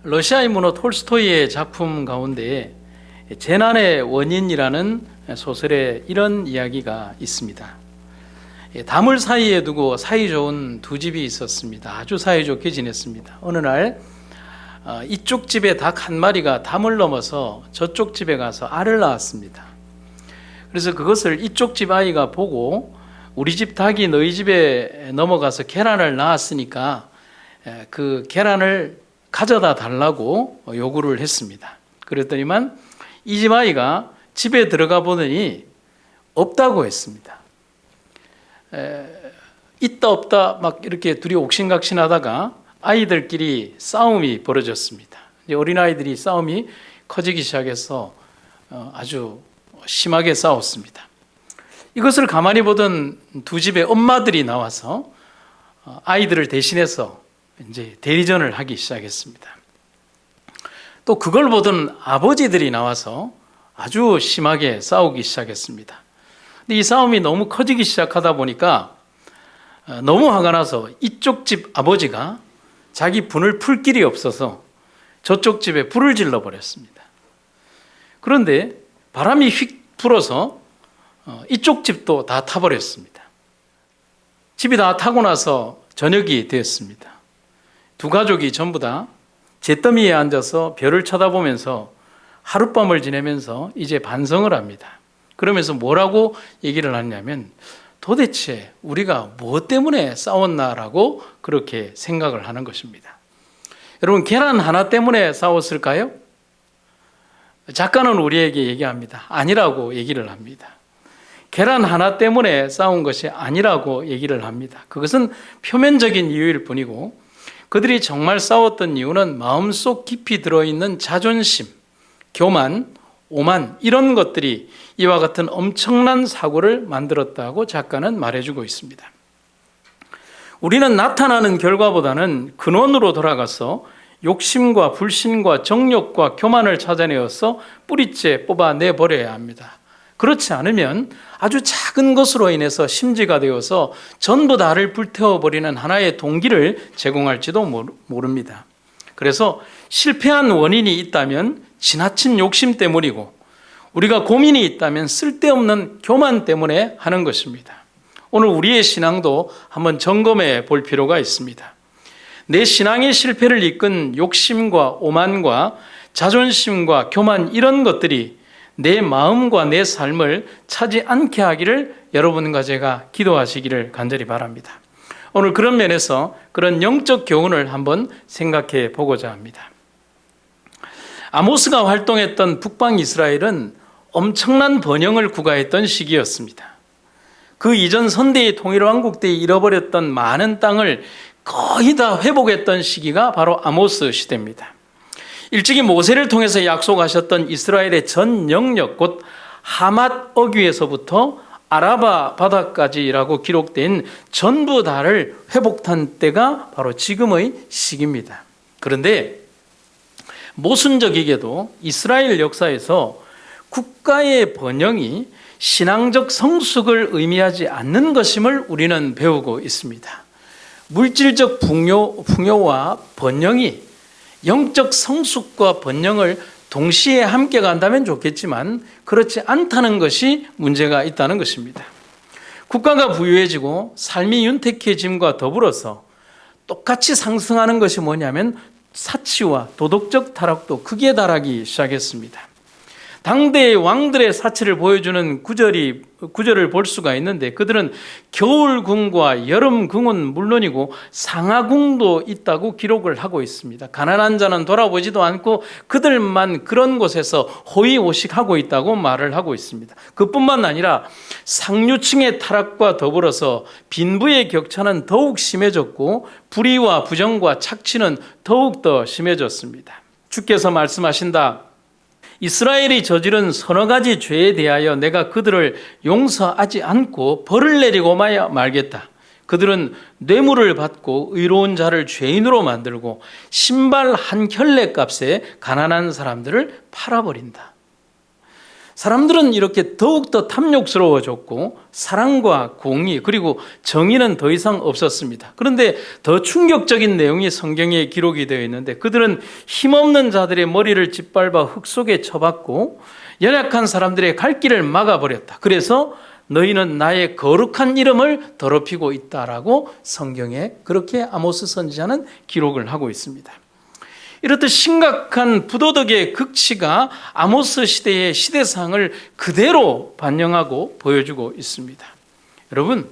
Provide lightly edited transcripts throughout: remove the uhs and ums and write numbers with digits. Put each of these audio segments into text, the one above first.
러시아의 문호 톨스토이의 작품 가운데 재난의 원인이라는 소설에 이런 이야기가 있습니다. 담을 사이에 두고 사이좋은 두 집이 있었습니다. 아주 사이좋게 지냈습니다. 어느 날 이쪽 집에 닭 한 마리가 담을 넘어서 저쪽 집에 가서 알을 낳았습니다. 그래서 그것을 이쪽 집 아이가 보고 우리 집 닭이 너희 집에 넘어가서 계란을 낳았으니까 그 계란을 가져다 달라고 요구를 했습니다. 그랬더니만 이 집 아이가 집에 들어가 보더니 없다고 했습니다. 있다 없다 막 이렇게 둘이 옥신각신하다가 아이들끼리 싸움이 벌어졌습니다. 어린아이들이 싸움이 커지기 시작해서 아주 심하게 싸웠습니다. 이것을 가만히 보던 두 집의 엄마들이 나와서 아이들을 대신해서 이제 대리전을 하기 시작했습니다. 또 그걸 보던 아버지들이 나와서 아주 심하게 싸우기 시작했습니다. 근데 이 싸움이 너무 커지기 시작하다 보니까 너무 화가 나서 이쪽 집 아버지가 자기 분을 풀 길이 없어서 저쪽 집에 불을 질러 버렸습니다. 그런데 바람이 휙 불어서 이쪽 집도 다 타버렸습니다. 집이 다 타고 나서 저녁이 되었습니다. 두 가족이 전부 다 잿더미에 앉아서 별을 쳐다보면서 하룻밤을 지내면서 이제 반성을 합니다. 그러면서 뭐라고 얘기를 하냐면 도대체 우리가 무엇 때문에 싸웠나라고 그렇게 생각을 하는 것입니다. 여러분, 계란 하나 때문에 싸웠을까요? 작가는 우리에게 얘기합니다. 아니라고 얘기를 합니다. 계란 하나 때문에 싸운 것이 아니라고 얘기를 합니다. 그것은 표면적인 이유일 뿐이고 그들이 정말 싸웠던 이유는 마음속 깊이 들어있는 자존심, 교만, 오만 이런 것들이 이와 같은 엄청난 사고를 만들었다고 작가는 말해주고 있습니다. 우리는 나타나는 결과보다는 근원으로 돌아가서 욕심과 불신과 정욕과 교만을 찾아내어서 뿌리째 뽑아내버려야 합니다. 그렇지 않으면 아주 작은 것으로 인해서 심지가 되어서 전부 다를 불태워버리는 하나의 동기를 제공할지도 모릅니다. 그래서 실패한 원인이 있다면 지나친 욕심 때문이고 우리가 고민이 있다면 쓸데없는 교만 때문에 하는 것입니다. 오늘 우리의 신앙도 한번 점검해 볼 필요가 있습니다. 내 신앙의 실패를 이끈 욕심과 오만과 자존심과 교만 이런 것들이 내 마음과 내 삶을 차지 않게 하기를 여러분과 제가 기도하시기를 간절히 바랍니다. 오늘 그런 면에서 그런 영적 교훈을 한번 생각해 보고자 합니다. 아모스가 활동했던 북방 이스라엘은 엄청난 번영을 구가했던 시기였습니다. 그 이전 선대의 통일왕국 때 잃어버렸던 많은 땅을 거의 다 회복했던 시기가 바로 아모스 시대입니다. 일찍이 모세를 통해서 약속하셨던 이스라엘의 전 영역 곧 하맛 어귀에서부터 아라바 바다까지라고 기록된 전부 다를 회복한 때가 바로 지금의 시기입니다. 그런데 모순적이게도 이스라엘 역사에서 국가의 번영이 신앙적 성숙을 의미하지 않는 것임을 우리는 배우고 있습니다. 물질적 풍요와 번영이 영적 성숙과 번영을 동시에 함께 간다면 좋겠지만 그렇지 않다는 것이 문제가 있다는 것입니다. 국가가 부유해지고 삶이 윤택해짐과 더불어서 똑같이 상승하는 것이 뭐냐면 사치와 도덕적 타락도 극에 달하기 시작했습니다. 당대의 왕들의 사치를 보여주는 구절을 볼 수가 있는데 그들은 겨울궁과 여름궁은 물론이고 상하궁도 있다고 기록을 하고 있습니다. 가난한 자는 돌아보지도 않고 그들만 그런 곳에서 호의호식하고 있다고 말을 하고 있습니다. 그뿐만 아니라 상류층의 타락과 더불어서 빈부의 격차는 더욱 심해졌고 불의와 부정과 착취는 더욱더 심해졌습니다. 주께서 말씀하신다. 이스라엘이 저지른 서너 가지 죄에 대하여 내가 그들을 용서하지 않고 벌을 내리고 말겠다. 그들은 뇌물을 받고 의로운 자를 죄인으로 만들고 신발 한 켤레 값에 가난한 사람들을 팔아버린다. 사람들은 이렇게 더욱더 탐욕스러워졌고 사랑과 공의 그리고 정의는 더 이상 없었습니다. 그런데 더 충격적인 내용이 성경에 기록이 되어 있는데 그들은 힘없는 자들의 머리를 짓밟아 흙 속에 쳐박고 연약한 사람들의 갈 길을 막아버렸다. 그래서 너희는 나의 거룩한 이름을 더럽히고 있다라고 성경에 그렇게 아모스 선지자는 기록을 하고 있습니다. 이렇듯 심각한 부도덕의 극치가 아모스 시대의 시대상을 그대로 반영하고 보여주고 있습니다. 여러분,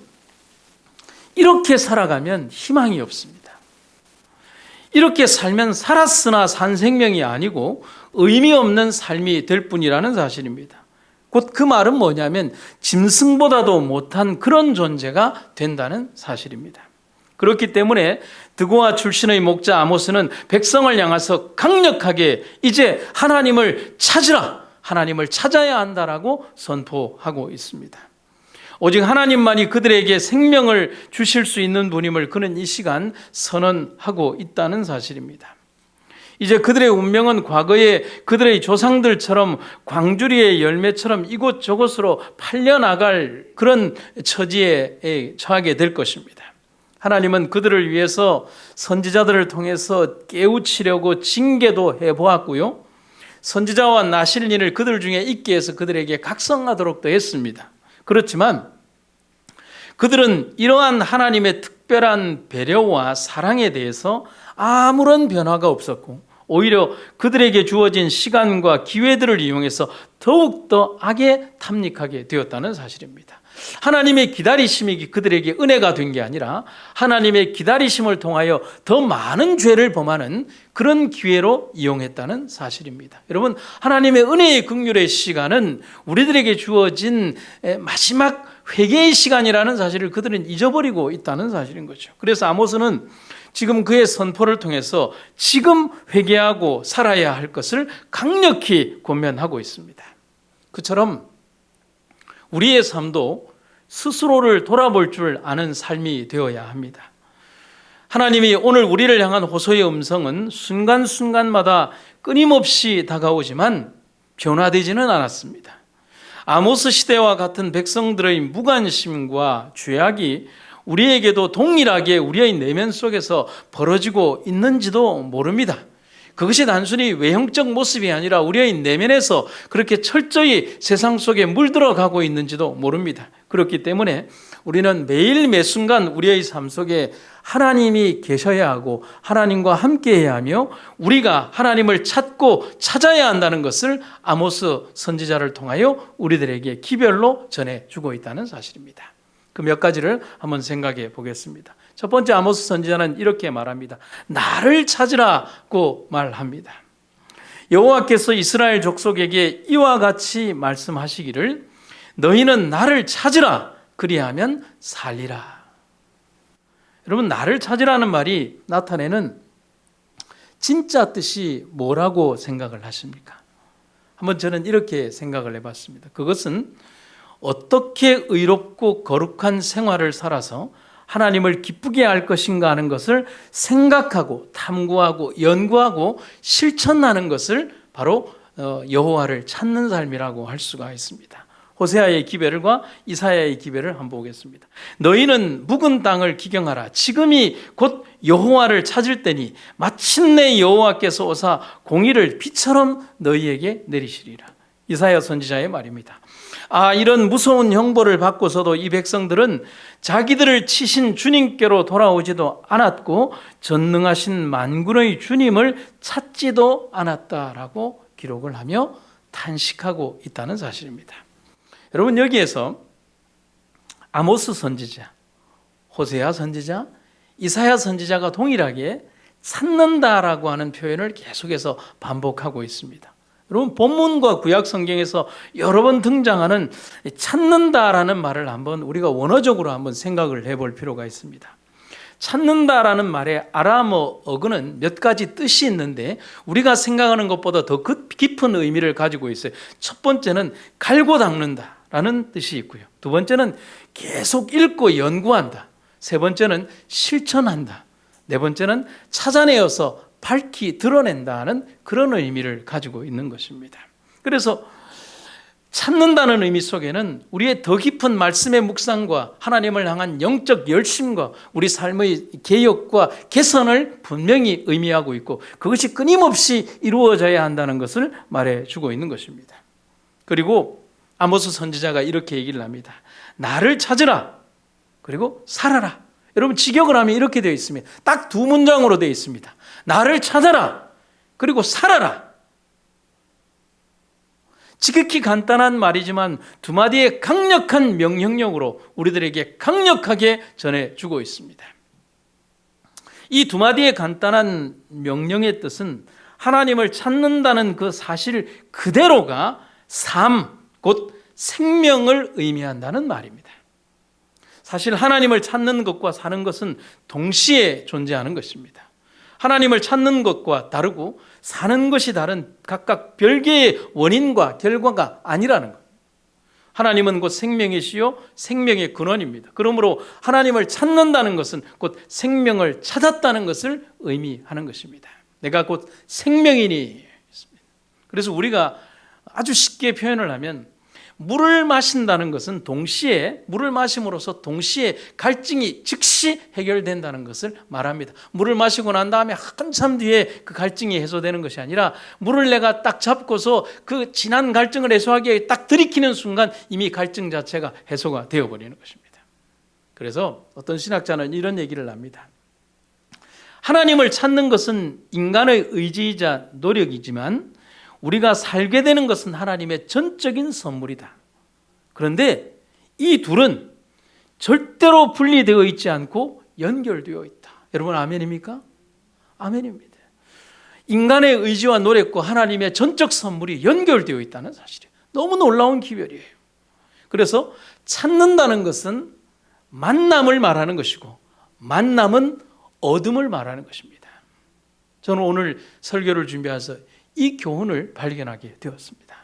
이렇게 살아가면 희망이 없습니다. 이렇게 살면 살았으나 산 생명이 아니고 의미 없는 삶이 될 뿐이라는 사실입니다. 곧 그 말은 뭐냐면 짐승보다도 못한 그런 존재가 된다는 사실입니다. 그렇기 때문에 드고아 출신의 목자 아모스는 백성을 향해서 강력하게 이제 하나님을 찾으라, 하나님을 찾아야 한다라고 선포하고 있습니다. 오직 하나님만이 그들에게 생명을 주실 수 있는 분임을 그는 이 시간 선언하고 있다는 사실입니다. 이제 그들의 운명은 과거에 그들의 조상들처럼 광주리의 열매처럼 이곳저곳으로 팔려나갈 그런 처지에 처하게 될 것입니다. 하나님은 그들을 위해서 선지자들을 통해서 깨우치려고 징계도 해보았고요. 선지자와 나실린을 그들 중에 있게 해서 그들에게 각성하도록도 했습니다. 그렇지만 그들은 이러한 하나님의 특별한 배려와 사랑에 대해서 아무런 변화가 없었고 오히려 그들에게 주어진 시간과 기회들을 이용해서 더욱더 악에 탐닉하게 되었다는 사실입니다. 하나님의 기다리심이 그들에게 은혜가 된 게 아니라 하나님의 기다리심을 통하여 더 많은 죄를 범하는 그런 기회로 이용했다는 사실입니다. 여러분, 하나님의 은혜의 긍휼의 시간은 우리들에게 주어진 마지막 회개의 시간이라는 사실을 그들은 잊어버리고 있다는 사실인 거죠. 그래서 아모스는 지금 그의 선포를 통해서 지금 회개하고 살아야 할 것을 강력히 권면하고 있습니다. 그처럼 우리의 삶도 스스로를 돌아볼 줄 아는 삶이 되어야 합니다. 하나님이 오늘 우리를 향한 호소의 음성은 순간순간마다 끊임없이 다가오지만 변화되지는 않았습니다. 아모스 시대와 같은 백성들의 무관심과 죄악이 우리에게도 동일하게 우리의 내면 속에서 벌어지고 있는지도 모릅니다. 그것이 단순히 외형적 모습이 아니라 우리의 내면에서 그렇게 철저히 세상 속에 물들어가고 있는지도 모릅니다. 그렇기 때문에 우리는 매일 매순간 우리의 삶 속에 하나님이 계셔야 하고 하나님과 함께해야 하며 우리가 하나님을 찾고 찾아야 한다는 것을 아모스 선지자를 통하여 우리들에게 기별로 전해주고 있다는 사실입니다. 그 몇 가지를 한번 생각해 보겠습니다. 첫 번째, 아모스 선지자는 이렇게 말합니다. 나를 찾으라고 말합니다. 여호와께서 이스라엘 족속에게 이와 같이 말씀하시기를 너희는 나를 찾으라 그리하면 살리라. 여러분, 나를 찾으라는 말이 나타내는 진짜 뜻이 뭐라고 생각을 하십니까? 한번 저는 이렇게 생각을 해봤습니다. 그것은 어떻게 의롭고 거룩한 생활을 살아서 하나님을 기쁘게 할 것인가 하는 것을 생각하고 탐구하고 연구하고 실천하는 것을 바로 여호와를 찾는 삶이라고 할 수가 있습니다. 호세아의 기별과 이사야의 기별을 한번 보겠습니다. 너희는 묵은 땅을 기경하라. 지금이 곧 여호와를 찾을 때니 마침내 여호와께서 오사 공의를 비처럼 너희에게 내리시리라. 이사야 선지자의 말입니다. 이런 무서운 형벌을 받고서도 이 백성들은 자기들을 치신 주님께로 돌아오지도 않았고 전능하신 만군의 주님을 찾지도 않았다라고 기록을 하며 탄식하고 있다는 사실입니다. 여러분, 여기에서 아모스 선지자, 호세아 선지자, 이사야 선지자가 동일하게 찾는다라고 하는 표현을 계속해서 반복하고 있습니다. 여러분, 본문과 구약 성경에서 여러 번 등장하는 찾는다라는 말을 한번 우리가 원어적으로 한번 생각을 해볼 필요가 있습니다. 찾는다라는 말의 아람어 어근은 몇 가지 뜻이 있는데 우리가 생각하는 것보다 더 깊은 의미를 가지고 있어요. 첫 번째는 갈고 닦는다라는 뜻이 있고요. 두 번째는 계속 읽고 연구한다. 세 번째는 실천한다. 네 번째는 찾아내어서 밝히 드러낸다는 그런 의미를 가지고 있는 것입니다. 그래서 찾는다는 의미 속에는 우리의 더 깊은 말씀의 묵상과 하나님을 향한 영적 열심과 우리 삶의 개혁과 개선을 분명히 의미하고 있고, 그것이 끊임없이 이루어져야 한다는 것을 말해주고 있는 것입니다. 그리고 아모스 선지자가 이렇게 얘기를 합니다. 나를 찾으라, 그리고 살아라. 여러분, 직역을 하면 이렇게 되어 있습니다. 딱 두 문장으로 되어 있습니다. 나를 찾아라, 그리고 살아라. 지극히 간단한 말이지만 두 마디의 강력한 명령력으로 우리들에게 강력하게 전해주고 있습니다. 이 두 마디의 간단한 명령의 뜻은 하나님을 찾는다는 그 사실 그대로가 삶, 곧 생명을 의미한다는 말입니다. 사실 하나님을 찾는 것과 사는 것은 동시에 존재하는 것입니다. 하나님을 찾는 것과 다르고 사는 것이 다른 각각 별개의 원인과 결과가 아니라는 것. 하나님은 곧 생명이시요 생명의 근원입니다. 그러므로 하나님을 찾는다는 것은 곧 생명을 찾았다는 것을 의미하는 것입니다. 내가 곧 생명이니. 그래서 우리가 아주 쉽게 표현을 하면, 물을 마신다는 것은 동시에, 물을 마심으로써 동시에 갈증이 즉시 해결된다는 것을 말합니다. 물을 마시고 난 다음에 한참 뒤에 그 갈증이 해소되는 것이 아니라, 물을 내가 딱 잡고서 그 진한 갈증을 해소하기 위해 딱 들이키는 순간 이미 갈증 자체가 해소가 되어버리는 것입니다. 그래서 어떤 신학자는 이런 얘기를 합니다. 하나님을 찾는 것은 인간의 의지이자 노력이지만 우리가 살게 되는 것은 하나님의 전적인 선물이다. 그런데 이 둘은 절대로 분리되어 있지 않고 연결되어 있다. 여러분, 아멘입니까? 아멘입니다. 인간의 의지와 노력과 하나님의 전적 선물이 연결되어 있다는 사실이에요. 너무 놀라운 기별이에요. 그래서 찾는다는 것은 만남을 말하는 것이고, 만남은 얻음을 말하는 것입니다. 저는 오늘 설교를 준비해서 이 교훈을 발견하게 되었습니다.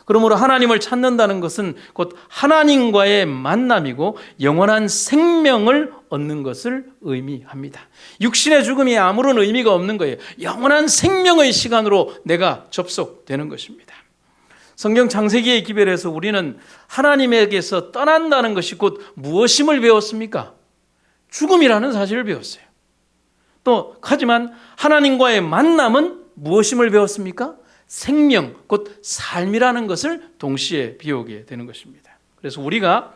그러므로 하나님을 찾는다는 것은 곧 하나님과의 만남이고 영원한 생명을 얻는 것을 의미합니다. 육신의 죽음이 아무런 의미가 없는 거예요. 영원한 생명의 시간으로 내가 접속되는 것입니다. 성경 창세기의 기별에서 우리는 하나님에게서 떠난다는 것이 곧 무엇임을 배웠습니까? 죽음이라는 사실을 배웠어요. 또 하지만 하나님과의 만남은 무엇임을 배웠습니까? 생명, 곧 삶이라는 것을 동시에 배우게 되는 것입니다. 그래서 우리가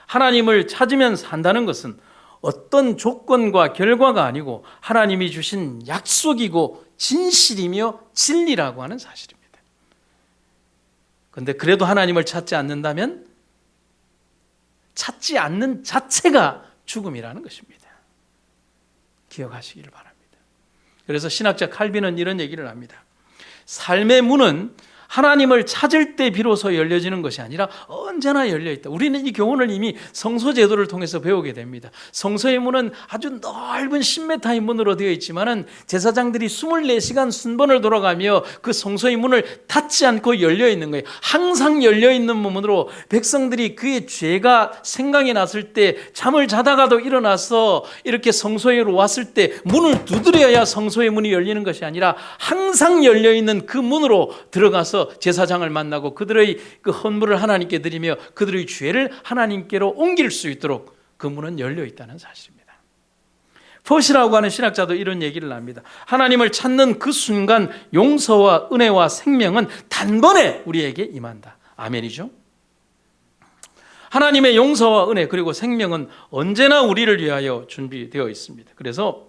하나님을 찾으면 산다는 것은 어떤 조건과 결과가 아니고 하나님이 주신 약속이고 진실이며 진리라고 하는 사실입니다. 그런데 그래도 하나님을 찾지 않는다면 찾지 않는 자체가 죽음이라는 것입니다. 기억하시기를 바랍니다. 그래서 신학자 칼빈은 이런 얘기를 합니다. 삶의 문은 하나님을 찾을 때 비로소 열려지는 것이 아니라 언제나 열려있다. 우리는 이 교훈을 이미 성소 제도를 통해서 배우게 됩니다. 성소의 문은 아주 넓은 10m의 문으로 되어 있지만 제사장들이 24시간 순번을 돌아가며 그 성소의 문을 닫지 않고 열려있는 거예요. 항상 열려있는 문으로 백성들이 그의 죄가 생각이 났을 때 잠을 자다가도 일어나서 이렇게 성소에로 왔을 때 문을 두드려야 성소의 문이 열리는 것이 아니라 항상 열려있는 그 문으로 들어가서 제사장을 만나고 그들의 그 헌물을 하나님께 드리며 그들의 죄를 하나님께로 옮길 수 있도록 그 문은 열려 있다는 사실입니다. 퍼시라고 하는 신학자도 이런 얘기를 합니다. 하나님을 찾는 그 순간 용서와 은혜와 생명은 단번에 우리에게 임한다. 아멘이죠? 하나님의 용서와 은혜 그리고 생명은 언제나 우리를 위하여 준비되어 있습니다. 그래서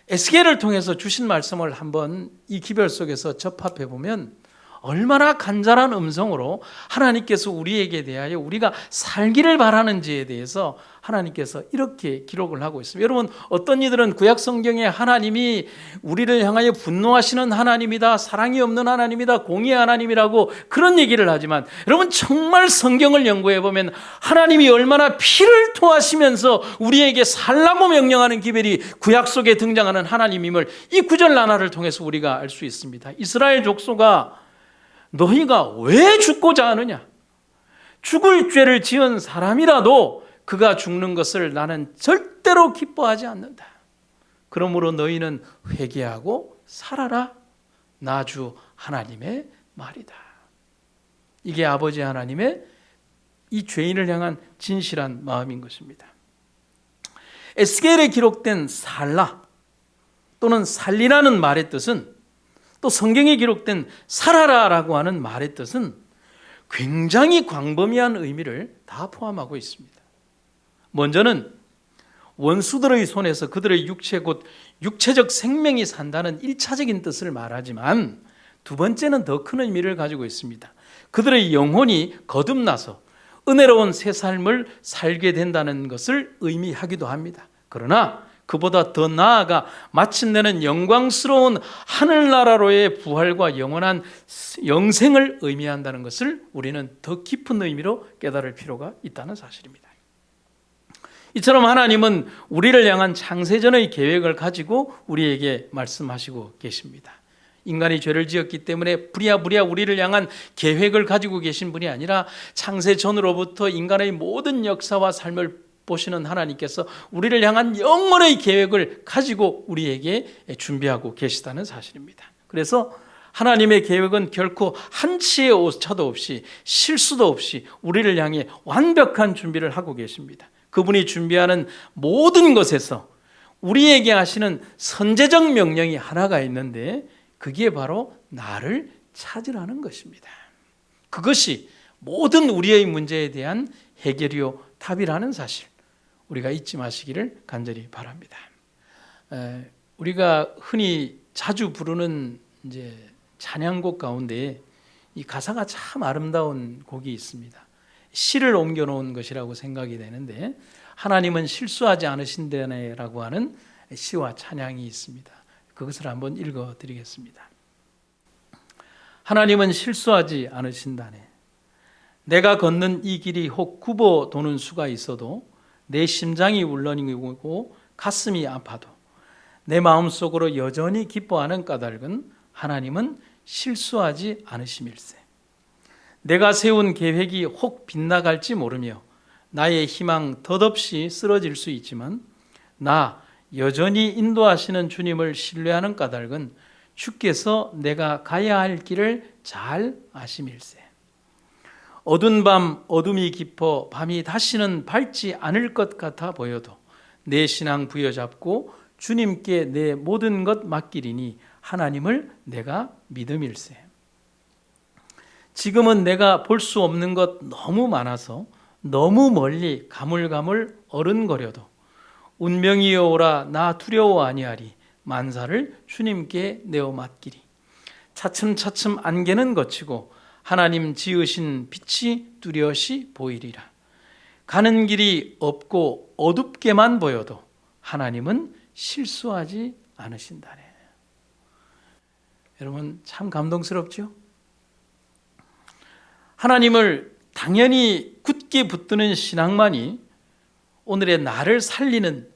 에스겔을 통해서 주신 말씀을 한번 이 기별 속에서 접합해 보면 얼마나 간절한 음성으로 하나님께서 우리에게 대하여 우리가 살기를 바라는지에 대해서 하나님께서 이렇게 기록을 하고 있습니다. 여러분, 어떤 이들은 구약 성경에 하나님이 우리를 향하여 분노하시는 하나님이다, 사랑이 없는 하나님이다, 공의의 하나님이라고 그런 얘기를 하지만 여러분, 정말 성경을 연구해 보면 하나님이 얼마나 피를 토하시면서 우리에게 살라고 명령하는 기별이 구약 속에 등장하는 하나님임을 이 구절 하나를 통해서 우리가 알 수 있습니다. 이스라엘 족속아, 너희가 왜 죽고자 하느냐? 죽을 죄를 지은 사람이라도 그가 죽는 것을 나는 절대로 기뻐하지 않는다. 그러므로 너희는 회개하고 살아라. 나 주 하나님의 말이다. 이게 아버지 하나님의 이 죄인을 향한 진실한 마음인 것입니다. 에스겔에 기록된 살라 또는 살리라는 말의 뜻은, 또 성경에 기록된 살아라라고 하는 말의 뜻은 굉장히 광범위한 의미를 다 포함하고 있습니다. 먼저는 원수들의 손에서 그들의 육체 곧 육체적 생명이 산다는 1차적인 뜻을 말하지만, 두 번째는 더 큰 의미를 가지고 있습니다. 그들의 영혼이 거듭나서 은혜로운 새 삶을 살게 된다는 것을 의미하기도 합니다. 그러나 그보다 더 나아가 마침내는 영광스러운 하늘나라로의 부활과 영원한 영생을 의미한다는 것을 우리는 더 깊은 의미로 깨달을 필요가 있다는 사실입니다. 이처럼 하나님은 우리를 향한 창세전의 계획을 가지고 우리에게 말씀하시고 계십니다. 인간이 죄를 지었기 때문에 부랴부랴 우리를 향한 계획을 가지고 계신 분이 아니라 창세전으로부터 인간의 모든 역사와 삶을 보시는 하나님께서 우리를 향한 영원의 계획을 가지고 우리에게 준비하고 계시다는 사실입니다. 그래서 하나님의 계획은 결코 한치의 오차도 없이 실수도 없이 우리를 향해 완벽한 준비를 하고 계십니다. 그분이 준비하는 모든 것에서 우리에게 하시는 선제적 명령이 하나가 있는데, 그게 바로 나를 찾으라는 것입니다. 그것이 모든 우리의 문제에 대한 해결이요 답이라는 사실, 우리가 잊지 마시기를 간절히 바랍니다. 우리가 흔히 자주 부르는 이제 찬양곡 가운데 이 가사가 참 아름다운 곡이 있습니다. 시를 옮겨놓은 것이라고 생각이 되는데, 하나님은 실수하지 않으신다네라고 하는 시와 찬양이 있습니다. 그것을 한번 읽어드리겠습니다. 하나님은 실수하지 않으신다네. 내가 걷는 이 길이 혹 굽어 도는 수가 있어도, 내 심장이 울렁이고 가슴이 아파도, 내 마음속으로 여전히 기뻐하는 까닭은 하나님은 실수하지 않으심일세. 내가 세운 계획이 혹 빗나갈지 모르며 나의 희망 덧없이 쓰러질 수 있지만, 나 여전히 인도하시는 주님을 신뢰하는 까닭은 주께서 내가 가야 할 길을 잘 아심일세. 어두운 밤 어둠이 깊어 밤이 다시는 밝지 않을 것 같아 보여도 내 신앙 부여잡고 주님께 내 모든 것 맡기리니 하나님을 내가 믿음일세. 지금은 내가 볼 수 없는 것 너무 많아서 너무 멀리 가물가물 어른거려도 운명이여 오라 나 두려워 아니하리. 만사를 주님께 내어 맡기리. 차츰차츰 안개는 걷히고 하나님 지으신 빛이 뚜렷이 보이리라. 가는 길이 없고 어둡게만 보여도 하나님은 실수하지 않으신다네. 여러분 참 감동스럽죠? 하나님을 당연히 굳게 붙드는 신앙만이 오늘의 나를 살리는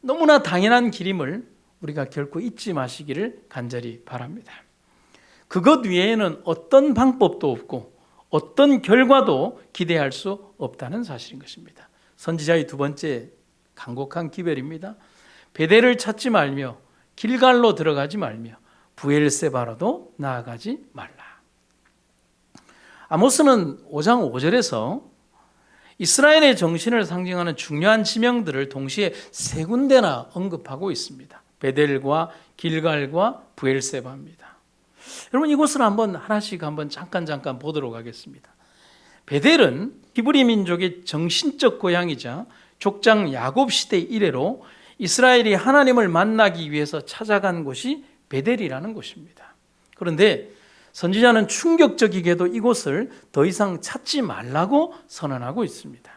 너무나 당연한 길임을 우리가 결코 잊지 마시기를 간절히 바랍니다. 그것 외에는 어떤 방법도 없고 어떤 결과도 기대할 수 없다는 사실인 것입니다. 선지자의 두 번째 간곡한 기별입니다. 베델을 찾지 말며 길갈로 들어가지 말며 브엘세바로도 나아가지 말라. 아모스는 5장 5절에서 이스라엘의 정신을 상징하는 중요한 지명들을 동시에 세 군데나 언급하고 있습니다. 베델과 길갈과 브엘세바입니다. 여러분 이곳을 하나씩 잠깐 보도록 하겠습니다. 베델은 히브리 민족의 정신적 고향이자 족장 야곱 시대 이래로 이스라엘이 하나님을 만나기 위해서 찾아간 곳이 베델이라는 곳입니다. 그런데 선지자는 충격적이게도 이곳을 더 이상 찾지 말라고 선언하고 있습니다.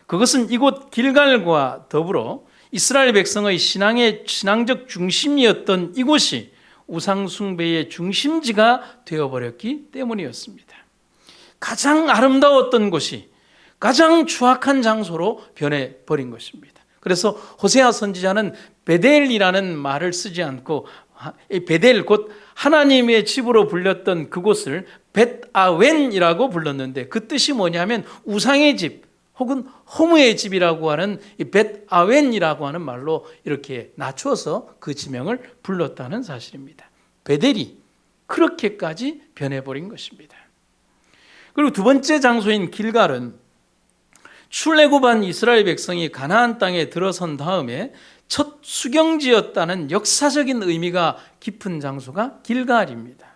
그것은 이곳 길갈과 더불어 이스라엘 백성의 신앙적 중심이었던 이곳이 우상 숭배의 중심지가 되어버렸기 때문이었습니다. 가장 아름다웠던 곳이 가장 추악한 장소로 변해버린 것입니다. 그래서 호세아 선지자는 베델이라는 말을 쓰지 않고 베델 곧 하나님의 집으로 불렸던 그곳을 벳아웬이라고 불렀는데, 그 뜻이 뭐냐면 우상의 집 혹은 허무의 집이라고 하는 이 벳아웬이라고 하는 말로 이렇게 낮춰서 그 지명을 불렀다는 사실입니다. 베델이 그렇게까지 변해버린 것입니다. 그리고 두 번째 장소인 길갈은 출애굽한 이스라엘 백성이 가나안 땅에 들어선 다음에 첫 수경지였다는 역사적인 의미가 깊은 장소가 길갈입니다.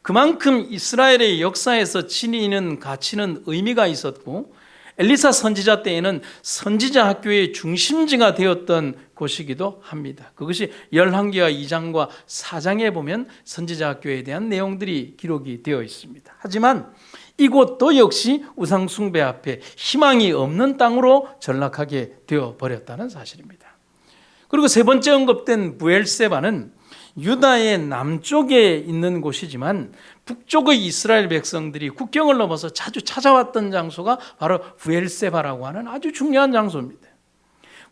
그만큼 이스라엘의 역사에서 지니는 가치는 의미가 있었고, 엘리사 선지자 때에는 선지자 학교의 중심지가 되었던 곳이기도 합니다. 그것이 열왕기하 2장과 4장에 보면 선지자 학교에 대한 내용들이 기록이 되어 있습니다. 하지만 이곳도 역시 우상 숭배 앞에 희망이 없는 땅으로 전락하게 되어 버렸다는 사실입니다. 그리고 세 번째 언급된 브엘세바는 유다의 남쪽에 있는 곳이지만 북쪽의 이스라엘 백성들이 국경을 넘어서 자주 찾아왔던 장소가 바로 브엘세바라고 하는 아주 중요한 장소입니다.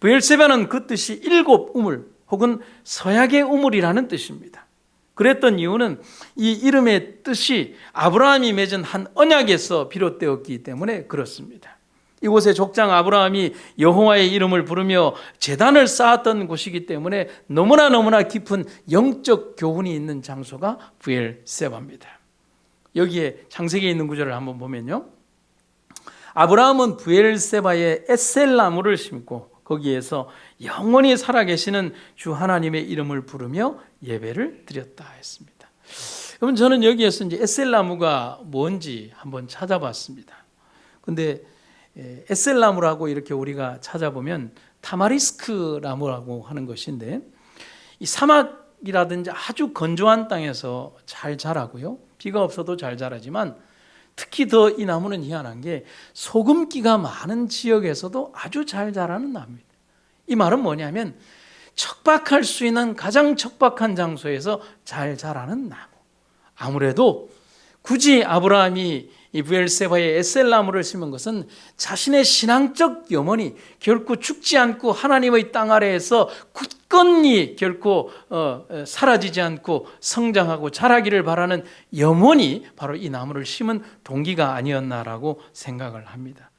브엘세바는 그 뜻이 일곱 우물 혹은 서약의 우물이라는 뜻입니다. 그랬던 이유는 이 이름의 뜻이 아브라함이 맺은 한 언약에서 비롯되었기 때문에 그렇습니다. 이곳에 족장 아브라함이 여호와의 이름을 부르며 제단을 쌓았던 곳이기 때문에 너무나 깊은 영적 교훈이 있는 장소가 브엘세바입니다. 여기에 창세기에 있는 구절을 한번 보면요, 아브라함은 브엘세바에 에셀나무를 심고 거기에서 영원히 살아계시는 주 하나님의 이름을 부르며 예배를 드렸다 했습니다. 그러면 저는 여기에서 이제 에셀나무가 뭔지 한번 찾아봤습니다. 근데 에셀나무라고 이렇게 우리가 찾아보면 타마리스크 나무라고 하는 것인데, 이 사막이라든지 아주 건조한 땅에서 잘 자라고요, 비가 없어도 잘 자라지만 특히 더 이 나무는 희한한 게 소금기가 많은 지역에서도 아주 잘 자라는 나무입니다. 이 말은 뭐냐면 척박할 수 있는 가장 척박한 장소에서 잘 자라는 나무. 아무래도 굳이 아브라함이 이 브엘세바에 에셀나무를 심은 것은 자신의 신앙적 염원이 결코 죽지 않고 하나님의 땅 아래에서 굳건히 결코 사라지지 않고 성장하고 자라기를 바라는 염원이 바로 이 나무를 심은 동기가 아니었나라고 생각을 합니다.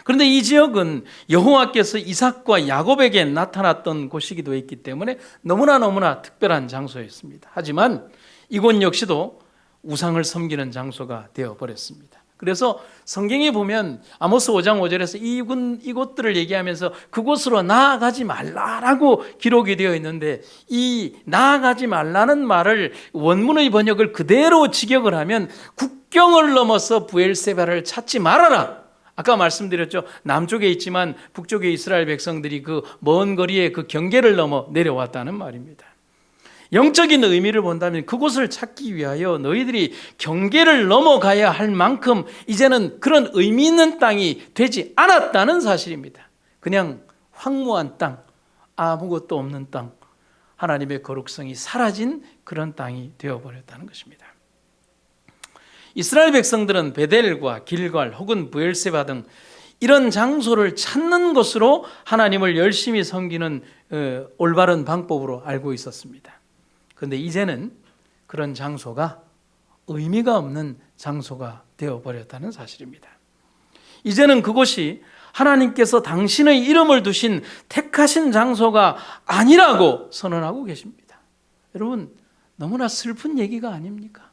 그런데 이 지역은 여호와께서 이삭과 야곱에게 나타났던 곳이기도 했기 때문에 너무나 특별한 장소였습니다. 하지만 이곳 역시도 우상을 섬기는 장소가 되어버렸습니다. 그래서 성경에 보면 아모스 5장 5절에서 이곳들을 얘기하면서 그곳으로 나아가지 말라라고 기록이 되어 있는데, 이 나아가지 말라는 말을 원문의 번역을 그대로 직역을 하면 국경을 넘어서 브엘세바를 찾지 말아라. 아까 말씀드렸죠. 남쪽에 있지만 북쪽에 이스라엘 백성들이 그 먼 거리에 그 경계를 넘어 내려왔다는 말입니다. 영적인 의미를 본다면 그곳을 찾기 위하여 너희들이 경계를 넘어가야 할 만큼 이제는 그런 의미 있는 땅이 되지 않았다는 사실입니다. 그냥 황무한 땅, 아무것도 없는 땅, 하나님의 거룩성이 사라진 그런 땅이 되어버렸다는 것입니다. 이스라엘 백성들은 베델과 길갈 혹은 브엘세바 등 이런 장소를 찾는 것으로 하나님을 열심히 섬기는 올바른 방법으로 알고 있었습니다. 그런데 이제는 그런 장소가 의미가 없는 장소가 되어버렸다는 사실입니다. 이제는 그곳이 하나님께서 당신의 이름을 두신 택하신 장소가 아니라고 선언하고 계십니다. 여러분, 너무나 슬픈 얘기가 아닙니까?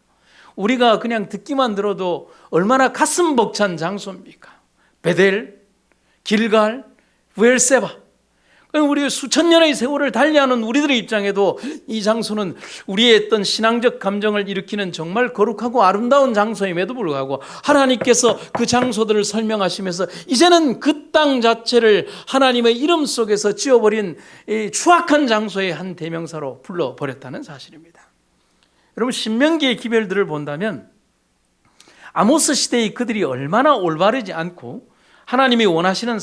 우리가 그냥 듣기만 들어도 얼마나 가슴 벅찬 장소입니까? 베델, 길갈, 브엘세바. 우리 수천 년의 세월을 달리하는 우리들의 입장에도 이 장소는 우리의 어떤 신앙적 감정을 일으키는 정말 거룩하고 아름다운 장소임에도 불구하고 하나님께서 그 장소들을 설명하시면서 이제는 그 땅 자체를 하나님의 이름 속에서 지어버린 추악한 장소의 한 대명사로 불러버렸다는 사실입니다. 여러분, 신명기의 기별들을 본다면 아모스 시대의 그들이 얼마나 올바르지 않고 하나님이 원하시는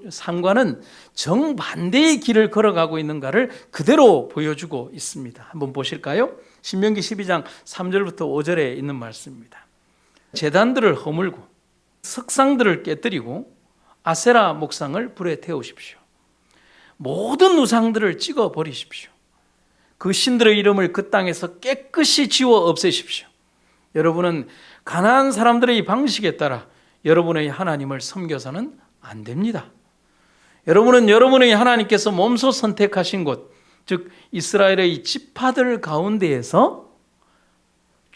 삶과는 정반대의 길을 걸어가고 있는가를 그대로 보여주고 있습니다. 한번 보실까요? 신명기 12장 3절부터 5절에 있는 말씀입니다. 제단들을 허물고 석상들을 깨뜨리고 아세라 목상을 불에 태우십시오. 모든 우상들을 찍어 버리십시오. 그 신들의 이름을 그 땅에서 깨끗이 지워 없애십시오. 여러분은 가나안 사람들의 방식에 따라 여러분의 하나님을 섬겨서는 안 됩니다. 여러분은 여러분의 하나님께서 몸소 선택하신 곳, 즉 이스라엘의 지파들 가운데에서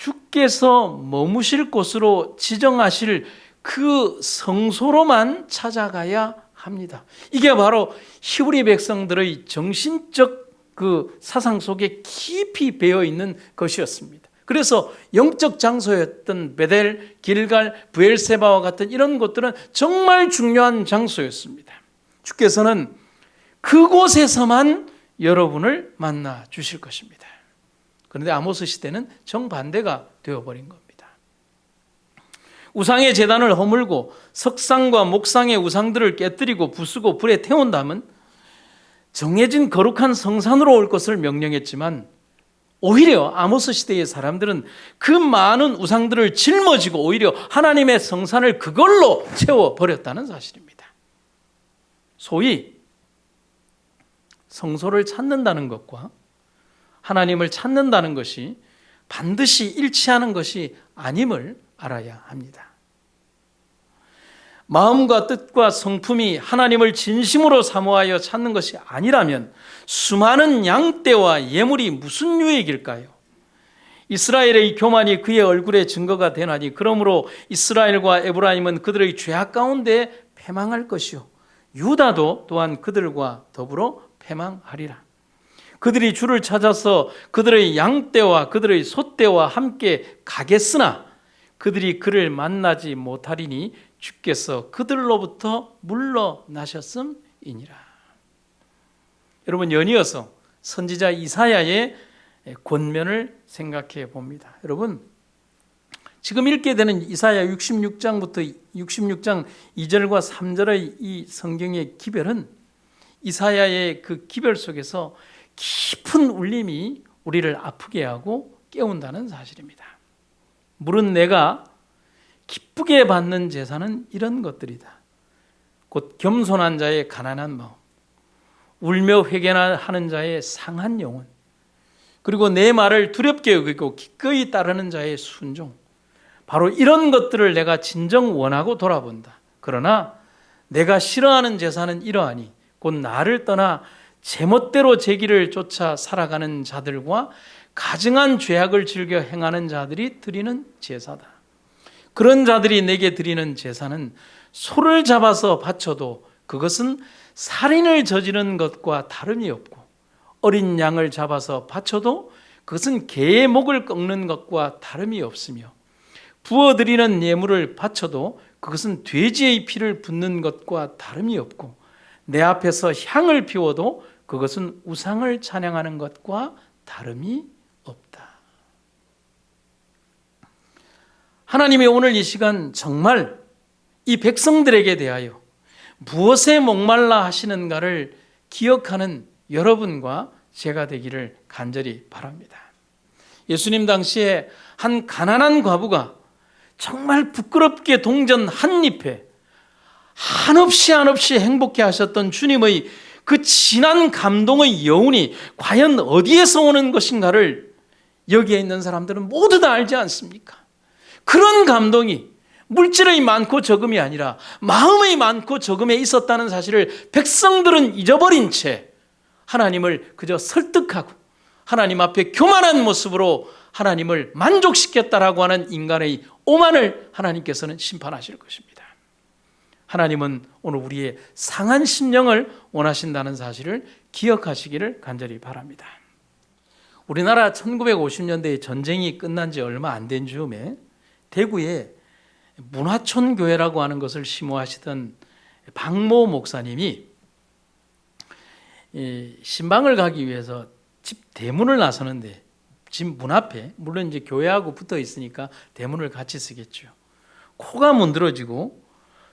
주께서 머무실 곳으로 지정하실 그 성소로만 찾아가야 합니다. 이게 바로 히브리 백성들의 정신적 그 사상 속에 깊이 배어 있는 것이었습니다. 그래서 영적 장소였던 베델, 길갈, 브엘세바와 같은 이런 곳들은 정말 중요한 장소였습니다. 주께서는 그곳에서만 여러분을 만나 주실 것입니다. 그런데 아모스 시대는 정반대가 되어버린 겁니다. 우상의 제단을 허물고 석상과 목상의 우상들을 깨뜨리고 부수고 불에 태운 다음은 정해진 거룩한 성산으로 올 것을 명령했지만 오히려 아모스 시대의 사람들은 그 많은 우상들을 짊어지고 오히려 하나님의 성산을 그걸로 채워버렸다는 사실입니다. 소위 성소를 찾는다는 것과 하나님을 찾는다는 것이 반드시 일치하는 것이 아님을 알아야 합니다. 마음과 뜻과 성품이 하나님을 진심으로 사모하여 찾는 것이 아니라면 수많은 양떼와 예물이 무슨 유익일까요? 이스라엘의 교만이 그의 얼굴에 증거가 되나니 그러므로 이스라엘과 에브라임은 그들의 죄악 가운데 패망할 것이요 유다도 또한 그들과 더불어 패망하리라. 그들이 주를 찾아서 그들의 양떼와 그들의 소떼와 함께 가겠으나 그들이 그를 만나지 못하리니 주께서 그들로부터 물러나셨음이니라. 여러분, 연이어서 선지자 이사야의 권면을 생각해 봅니다. 여러분, 지금 읽게 되는 이사야 66장부터 66장 2절과 3절의 이 성경의 기별은 이사야의 그 기별 속에서 깊은 울림이 우리를 아프게 하고 깨운다는 사실입니다. 물은 내가 기쁘게 받는 제사는 이런 것들이다. 곧 겸손한 자의 가난한 마음, 울며 회개하는 자의 상한 영혼, 그리고 내 말을 두렵게 여기고 기꺼이 따르는 자의 순종. 바로 이런 것들을 내가 진정 원하고 돌아본다. 그러나 내가 싫어하는 제사는 이러하니 곧 나를 떠나 제멋대로 제 길을 쫓아 살아가는 자들과 가증한 죄악을 즐겨 행하는 자들이 드리는 제사다. 그런 자들이 내게 드리는 제사는 소를 잡아서 바쳐도 그것은 살인을 저지른 것과 다름이 없고 어린 양을 잡아서 바쳐도 그것은 개의 목을 꺾는 것과 다름이 없으며 부어드리는 예물을 바쳐도 그것은 돼지의 피를 붓는 것과 다름이 없고 내 앞에서 향을 피워도 그것은 우상을 찬양하는 것과 다름이 없다. 하나님이 오늘 이 시간 정말 이 백성들에게 대하여 무엇에 목말라 하시는가를 기억하는 여러분과 제가 되기를 간절히 바랍니다. 예수님 당시에 한 가난한 과부가 정말 부끄럽게 동전 한 입에 한없이 행복해 하셨던 주님의 그 진한 감동의 여운이 과연 어디에서 오는 것인가를 여기에 있는 사람들은 모두 다 알지 않습니까? 그런 감동이 물질의 많고 적음이 아니라 마음의 많고 적음에 있었다는 사실을 백성들은 잊어버린 채 하나님을 그저 설득하고 하나님 앞에 교만한 모습으로 하나님을 만족시켰다라고 하는 인간의 오만을 하나님께서는 심판하실 것입니다. 하나님은 오늘 우리의 상한 심령을 원하신다는 사실을 기억하시기를 간절히 바랍니다. 우리나라 1950년대에 전쟁이 끝난 지 얼마 안 된 즈음에 대구에 문화촌 교회라고 하는 것을 심호하시던 박모 목사님이 신방을 가기 위해서 집 대문을 나서는데 집 문 앞에, 물론 이제 교회하고 붙어 있으니까 대문을 같이 쓰겠죠. 코가 문드러지고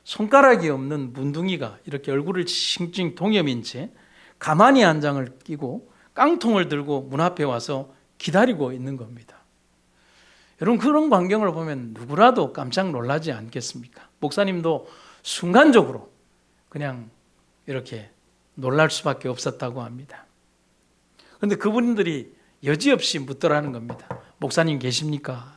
손가락이 없는 문둥이가 이렇게 얼굴을 칭칭 동여민 채 가만히 한 장을 끼고 깡통을 들고 문 앞에 와서 기다리고 있는 겁니다. 여러분, 그런 광경을 보면 누구라도 깜짝 놀라지 않겠습니까? 목사님도 순간적으로 그냥 이렇게 놀랄 수밖에 없었다고 합니다. 그런데 그분들이 여지없이 묻더라는 겁니다. 목사님 계십니까?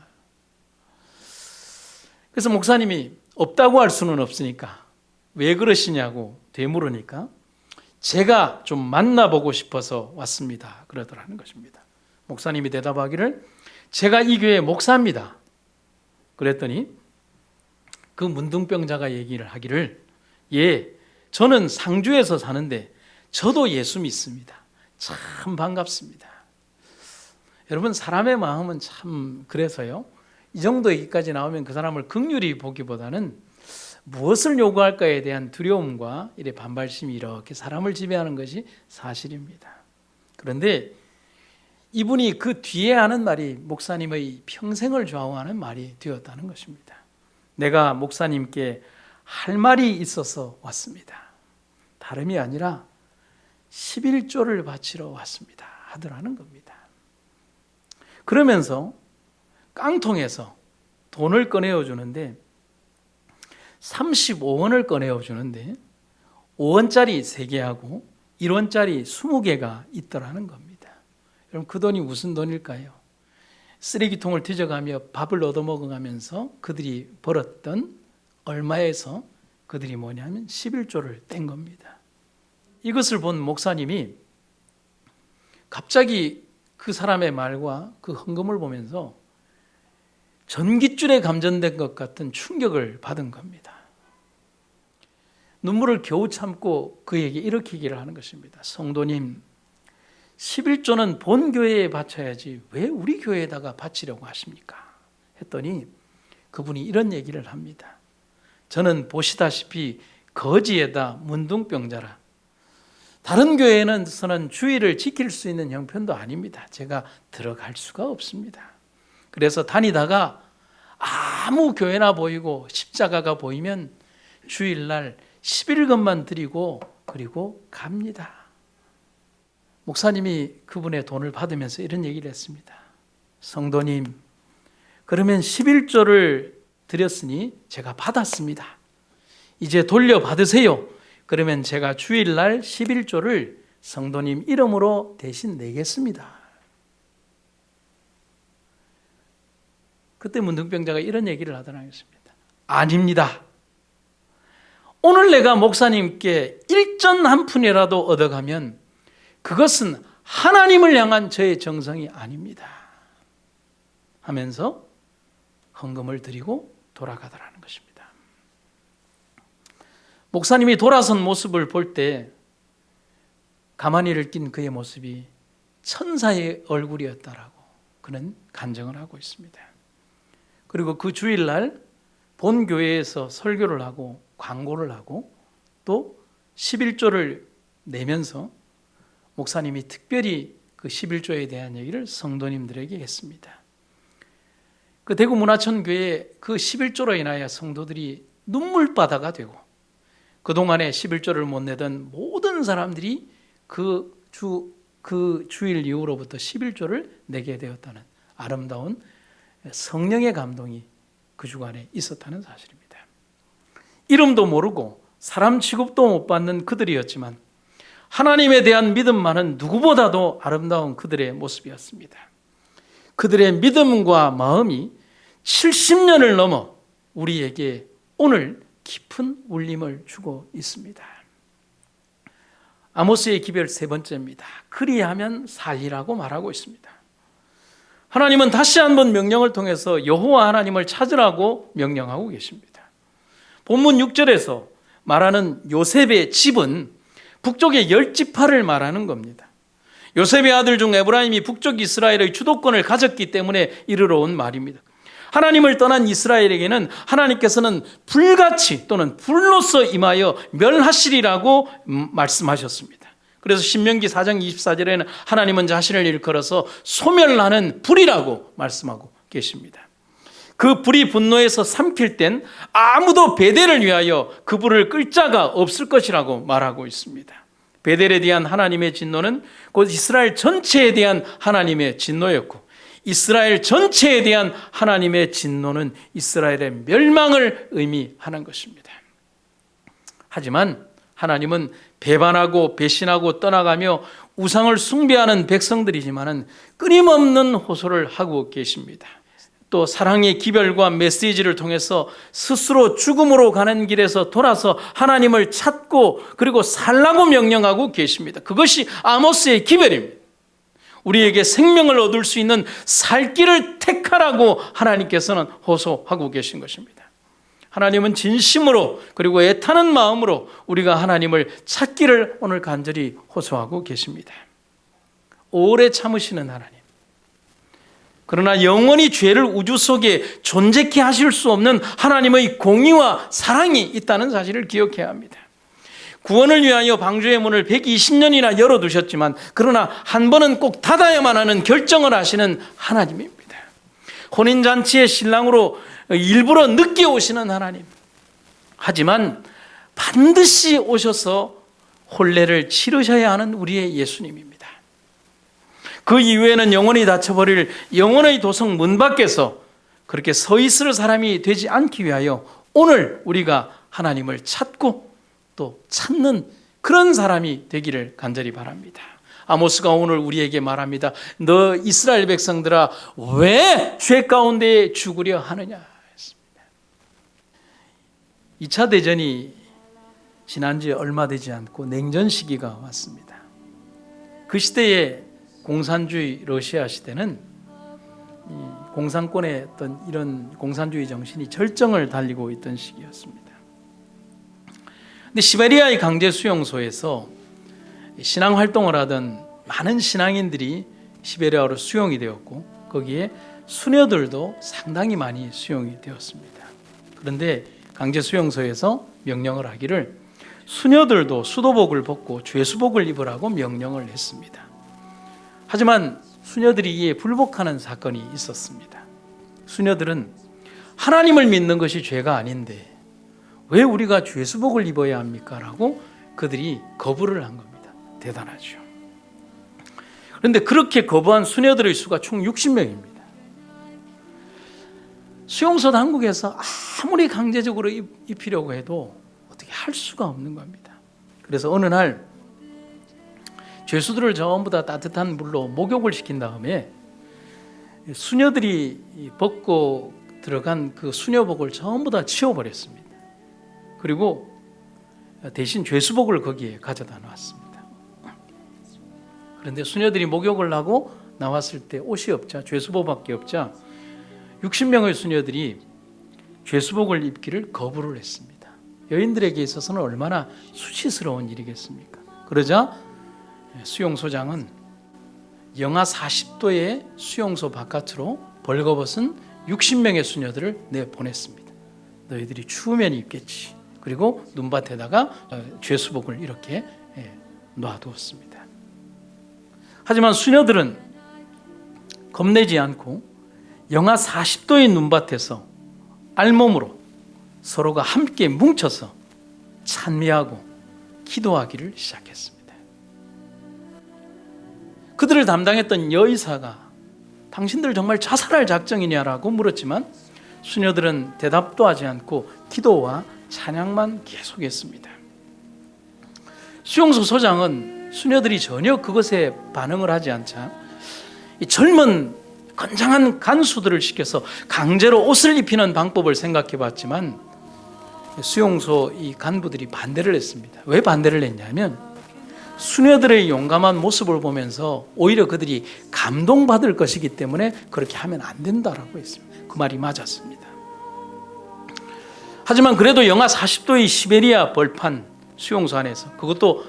그래서 목사님이 없다고 할 수는 없으니까 왜 그러시냐고 되물으니까 제가 좀 만나보고 싶어서 왔습니다. 그러더라는 것입니다. 목사님이 대답하기를 제가 이 교회 목사입니다. 그랬더니 그 문둥병자가 얘기를 하기를, 예, 저는 상주에서 사는데 저도 예수 믿습니다. 참 반갑습니다. 여러분, 사람의 마음은 참 그래서요, 이 정도 얘기까지 나오면 그 사람을 긍휼히 보기보다는 무엇을 요구할까에 대한 두려움과 이래 반발심이 이렇게 사람을 지배하는 것이 사실입니다. 그런데 이분이 그 뒤에 하는 말이 목사님의 평생을 좌우하는 말이 되었다는 것입니다. 내가 목사님께 할 말이 있어서 왔습니다. 다름이 아니라 11조를 바치러 왔습니다 하더라는 겁니다. 그러면서 깡통에서 돈을 꺼내어 주는데 35원을 꺼내어 주는데 5원짜리 3개하고 1원짜리 20개가 있더라는 겁니다. 여러분, 그 돈이 무슨 돈일까요? 쓰레기통을 뒤져가며 밥을 얻어먹어가면서 그들이 벌었던 얼마에서 그들이 뭐냐면 11조를 뗀 겁니다. 이것을 본 목사님이 갑자기 그 사람의 말과 그 헌금을 보면서 전깃줄에 감전된 것 같은 충격을 받은 겁니다. 눈물을 겨우 참고 그에게 이렇게 얘기를 하는 것입니다. 성도님, 11조는 본 교회에 바쳐야지 왜 우리 교회에다가 바치려고 하십니까? 했더니 그분이 이런 얘기를 합니다. 저는 보시다시피 거지에다 문둥병자라. 다른 교회에서는 주의를 지킬 수 있는 형편도 아닙니다. 제가 들어갈 수가 없습니다. 그래서 다니다가 아무 교회나 보이고 십자가가 보이면 주일날 11금만 드리고 그리고 갑니다. 목사님이 그분의 돈을 받으면서 이런 얘기를 했습니다. 성도님, 그러면 11조를 드렸으니 제가 받았습니다. 이제 돌려받으세요. 그러면 제가 주일날 11조를 성도님 이름으로 대신 내겠습니다. 그때 문둥병자가 이런 얘기를 하더라는 것입니다. 아닙니다. 오늘 내가 목사님께 일전 한 푼이라도 얻어가면 그것은 하나님을 향한 저의 정성이 아닙니다 하면서 헌금을 드리고 돌아가더라는 것입니다. 목사님이 돌아선 모습을 볼 때 가만히를 낀 그의 모습이 천사의 얼굴이었다라고 그는 간증을 하고 있습니다. 그리고 그 주일날 본 교회에서 설교를 하고 광고를 하고 또 11조를 내면서 목사님이 특별히 그 11조에 대한 얘기를 성도님들에게 했습니다. 그 대구 문화천 교회 그 11조로 인하여 성도들이 눈물바다가 되고 그동안에 11조를 못 내던 모든 사람들이 그 주일 이후로부터 11조를 내게 되었다는 아름다운 성령의 감동이 그 주간에 있었다는 사실입니다. 이름도 모르고 사람 취급도 못 받는 그들이었지만 하나님에 대한 믿음만은 누구보다도 아름다운 그들의 모습이었습니다. 그들의 믿음과 마음이 70년을 넘어 우리에게 오늘 깊은 울림을 주고 있습니다. 아모스의 기별 3번째입니다. 그리하면 살리라고 말하고 있습니다. 하나님은 다시 한번 명령을 통해서 여호와 하나님을 찾으라고 명령하고 계십니다. 본문 6절에서 말하는 요셉의 집은 북쪽의 10지파를 말하는 겁니다. 요셉의 아들 중 에브라임이 북쪽 이스라엘의 주도권을 가졌기 때문에 이르러 온 말입니다. 하나님을 떠난 이스라엘에게는 하나님께서는 불같이 또는 불로서 임하여 멸하시리라고 말씀하셨습니다. 그래서 신명기 4장 24절에는 하나님은 자신을 일컬어서 소멸하는 불이라고 말씀하고 계십니다. 그 불이 분노해서 삼킬 땐 아무도 베델을 위하여 그 불을 끌 자가 없을 것이라고 말하고 있습니다. 베델에 대한 하나님의 진노는 곧 이스라엘 전체에 대한 하나님의 진노였고 이스라엘 전체에 대한 하나님의 진노는 이스라엘의 멸망을 의미하는 것입니다. 하지만 하나님은 배반하고 배신하고 떠나가며 우상을 숭배하는 백성들이지만은 끊임없는 호소를 하고 계십니다. 또 사랑의 기별과 메시지를 통해서 스스로 죽음으로 가는 길에서 돌아서 하나님을 찾고 그리고 살라고 명령하고 계십니다. 그것이 아모스의 기별입니다. 우리에게 생명을 얻을 수 있는 살 길을 택하라고 하나님께서는 호소하고 계신 것입니다. 하나님은 진심으로 그리고 애타는 마음으로 우리가 하나님을 찾기를 오늘 간절히 호소하고 계십니다. 오래 참으시는 하나님, 그러나 영원히 죄를 우주 속에 존재케 하실 수 없는 하나님의 공의와 사랑이 있다는 사실을 기억해야 합니다. 구원을 위하여 방주의 문을 120년이나 열어두셨지만 그러나 한 번은 꼭 닫아야만 하는 결정을 하시는 하나님입니다. 혼인잔치의 신랑으로 일부러 늦게 오시는 하나님, 하지만 반드시 오셔서 혼례를 치르셔야 하는 우리의 예수님입니다. 그 이후에는 영원히 닫혀버릴 영원의 도성 문 밖에서 그렇게 서 있을 사람이 되지 않기 위하여 오늘 우리가 하나님을 찾고 또 찾는 그런 사람이 되기를 간절히 바랍니다. 아모스가 오늘 우리에게 말합니다. 너 이스라엘 백성들아, 왜 죄 가운데 죽으려 하느냐 했습니다. 2차 대전이 지난 지 얼마 되지 않고 냉전 시기가 왔습니다. 그 시대에 공산주의 러시아 시대는 공산권의 어떤 이런 공산주의 정신이 절정을 달리고 있던 시기였습니다. 근데 시베리아의 강제 수용소에서 신앙 활동을 하던 많은 신앙인들이 시베리아로 수용이 되었고 거기에 수녀들도 상당히 많이 수용이 되었습니다. 그런데 강제 수용소에서 명령을 하기를 수녀들도 수도복을 벗고 죄수복을 입으라고 명령을 했습니다. 하지만 수녀들이 이에 불복하는 사건이 있었습니다. 수녀들은 하나님을 믿는 것이 죄가 아닌데 왜 우리가 죄수복을 입어야 합니까? 라고 그들이 거부를 한 겁니다. 대단하죠. 그런데 그렇게 거부한 수녀들의 수가 총 60명입니다. 수용소 당국에서 아무리 강제적으로 입히려고 해도 어떻게 할 수가 없는 겁니다. 그래서 어느 날 죄수들을 전부 다 따뜻한 물로 목욕을 시킨 다음에 수녀들이 벗고 들어간 그 수녀복을 전부 다 치워버렸습니다. 그리고 대신 죄수복을 거기에 가져다 놨습니다. 그런데 수녀들이 목욕을 하고 나왔을 때 옷이 없자, 죄수복밖에 없자 60명의 수녀들이 죄수복을 입기를 거부를 했습니다. 여인들에게 있어서는 얼마나 수치스러운 일이겠습니까? 그러자 수용소장은 영하 40도의 수용소 바깥으로 벌거벗은 60명의 수녀들을 내보냈습니다. 너희들이 추우면 입겠지. 그리고 눈밭에다가 죄수복을 이렇게 놔두었습니다. 하지만 수녀들은 겁내지 않고 영하 40도의 눈밭에서 알몸으로 서로가 함께 뭉쳐서 찬미하고 기도하기를 시작했습니다. 그들을 담당했던 여의사가 당신들 정말 자살할 작정이냐라고 물었지만 수녀들은 대답도 하지 않고 기도와 찬양만 계속했습니다. 수용소 소장은 수녀들이 전혀 그것에 반응을 하지 않자 이 젊은 건장한 간수들을 시켜서 강제로 옷을 입히는 방법을 생각해 봤지만 수용소 이 간부들이 반대를 했습니다. 왜 반대를 했냐면 수녀들의 용감한 모습을 보면서 오히려 그들이 감동받을 것이기 때문에 그렇게 하면 안 된다라고 했습니다. 그 말이 맞았습니다. 하지만 그래도 영하 40도의 시베리아 벌판 수용소 안에서 그것도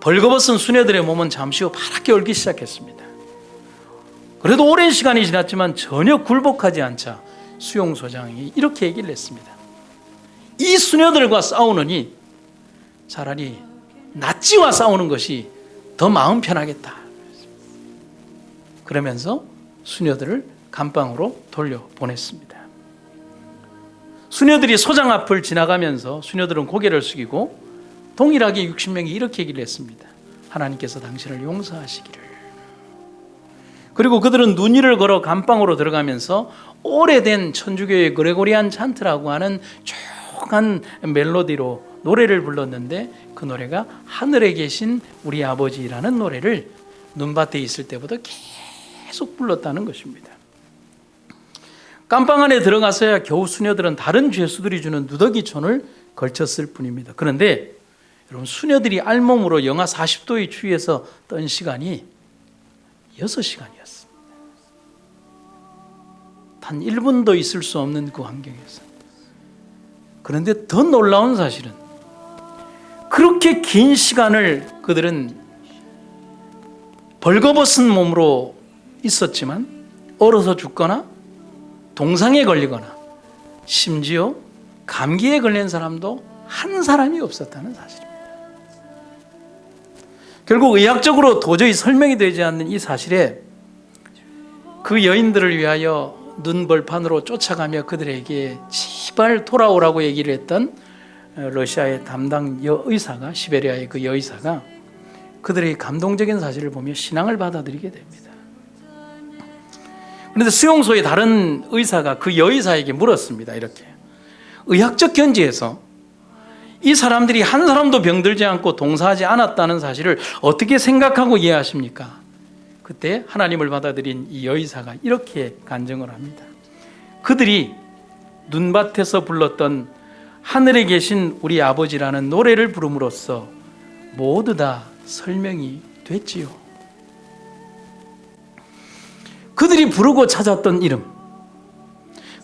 벌거벗은 수녀들의 몸은 잠시 후 파랗게 얼기 시작했습니다. 그래도 오랜 시간이 지났지만 전혀 굴복하지 않자 수용소장이 이렇게 얘기를 했습니다. 이 수녀들과 싸우느니 차라리 낫지와 싸우는 것이 더 마음 편하겠다. 그러면서 수녀들을 감방으로 돌려보냈습니다. 수녀들이 소장 앞을 지나가면서 수녀들은 고개를 숙이고 동일하게 60명이 이렇게 얘기를 했습니다. 하나님께서 당신을 용서하시기를. 그리고 그들은 눈 위를 걸어 감방으로 들어가면서 오래된 천주교의 그레고리안 찬트라고 하는 조용한 멜로디로 노래를 불렀는데 그 노래가 하늘에 계신 우리 아버지라는 노래를 눈밭에 있을 때보다 계속 불렀다는 것입니다. 감방 안에 들어가서야 겨우 수녀들은 다른 죄수들이 주는 누더기촌을 걸쳤을 뿐입니다. 그런데 여러분 수녀들이 알몸으로 영하 40도의 추위에서 떤 시간이 6시간이었습니다. 단 1분도 있을 수 없는 그 환경에서. 그런데 더 놀라운 사실은 그렇게 긴 시간을 그들은 벌거벗은 몸으로 있었지만 얼어서 죽거나 동상에 걸리거나 심지어 감기에 걸린 사람도 한 사람이 없었다는 사실입니다. 결국 의학적으로 도저히 설명이 되지 않는 이 사실에 그 여인들을 위하여 눈벌판으로 쫓아가며 그들에게 제발 돌아오라고 얘기를 했던 러시아의 담당 여의사가, 시베리아의 그 여의사가 그들의 감동적인 사실을 보며 신앙을 받아들이게 됩니다. 그런데 수용소의 다른 의사가 그 여의사에게 물었습니다. 이렇게 의학적 견지에서 이 사람들이 한 사람도 병들지 않고 동사하지 않았다는 사실을 어떻게 생각하고 이해하십니까? 그때 하나님을 받아들인 이 여의사가 이렇게 간증을 합니다. 그들이 눈밭에서 불렀던 하늘에 계신 우리 아버지라는 노래를 부름으로써 모두 다 설명이 됐지요. 그들이 부르고 찾았던 이름,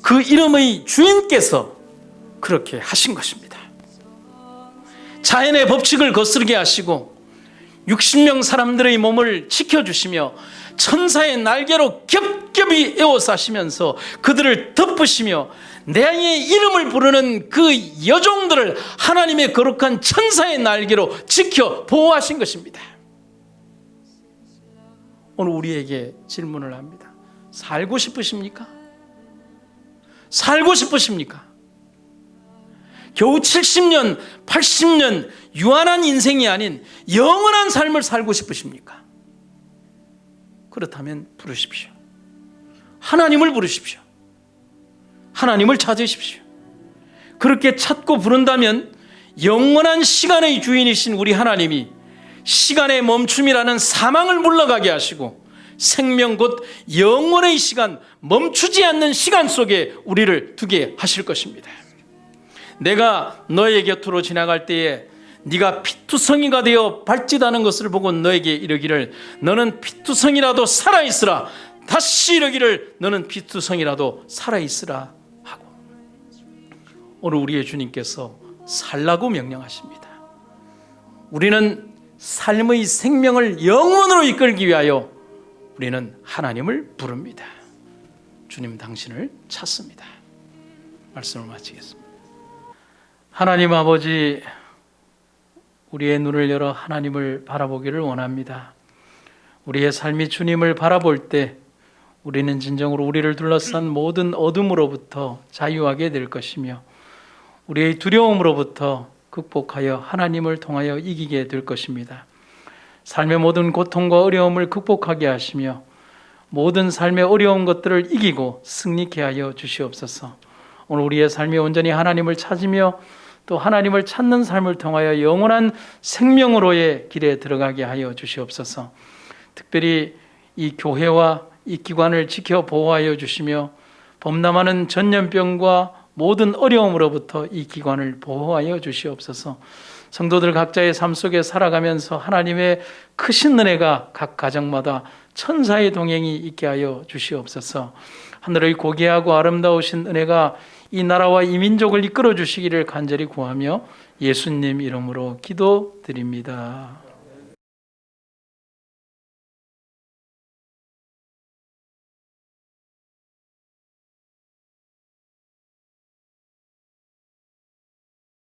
그 이름의 주인께서 그렇게 하신 것입니다. 자연의 법칙을 거스르게 하시고 60명 사람들의 몸을 지켜주시며 천사의 날개로 겹겹이 에워싸시면서 그들을 덮으시며 내의 이름을 부르는 그 여종들을 하나님의 거룩한 천사의 날개로 지켜 보호하신 것입니다. 오늘 우리에게 질문을 합니다. 살고 싶으십니까? 살고 싶으십니까? 겨우 70년, 80년 유한한 인생이 아닌 영원한 삶을 살고 싶으십니까? 그렇다면 부르십시오. 하나님을 부르십시오. 하나님을 찾으십시오. 그렇게 찾고 부른다면 영원한 시간의 주인이신 우리 하나님이 시간의 멈춤이라는 사망을 물러가게 하시고 생명 곧 영원의 시간, 멈추지 않는 시간 속에 우리를 두게 하실 것입니다. 내가 너의 곁으로 지나갈 때에 네가 피투성이가 되어 발짓하는 것을 보고 너에게 이르기를 너는 피투성이라도 살아있으라. 다시 이르기를 너는 피투성이라도 살아있으라 하고, 오늘 우리의 주님께서 살라고 명령하십니다. 우리는 삶의 생명을 영원으로 이끌기 위하여 우리는 하나님을 부릅니다. 주님 당신을 찾습니다. 말씀을 마치겠습니다. 하나님 아버지, 우리의 눈을 열어 하나님을 바라보기를 원합니다. 우리의 삶이 주님을 바라볼 때 우리는 진정으로 우리를 둘러싼 모든 어둠으로부터 자유하게 될 것이며 우리의 두려움으로부터 극복하여 하나님을 통하여 이기게 될 것입니다. 삶의 모든 고통과 어려움을 극복하게 하시며 모든 삶의 어려운 것들을 이기고 승리케 하여 주시옵소서. 오늘 우리의 삶이 온전히 하나님을 찾으며 또 하나님을 찾는 삶을 통하여 영원한 생명으로의 길에 들어가게 하여 주시옵소서. 특별히 이 교회와 이 기관을 지켜 보호하여 주시며 범람하는 전염병과 모든 어려움으로부터 이 기관을 보호하여 주시옵소서. 성도들 각자의 삶 속에 살아가면서 하나님의 크신 은혜가 각 가정마다 천사의 동행이 있게 하여 주시옵소서. 하늘의 고귀하고 아름다우신 은혜가 이 나라와 이 민족을 이끌어 주시기를 간절히 구하며 예수님 이름으로 기도드립니다.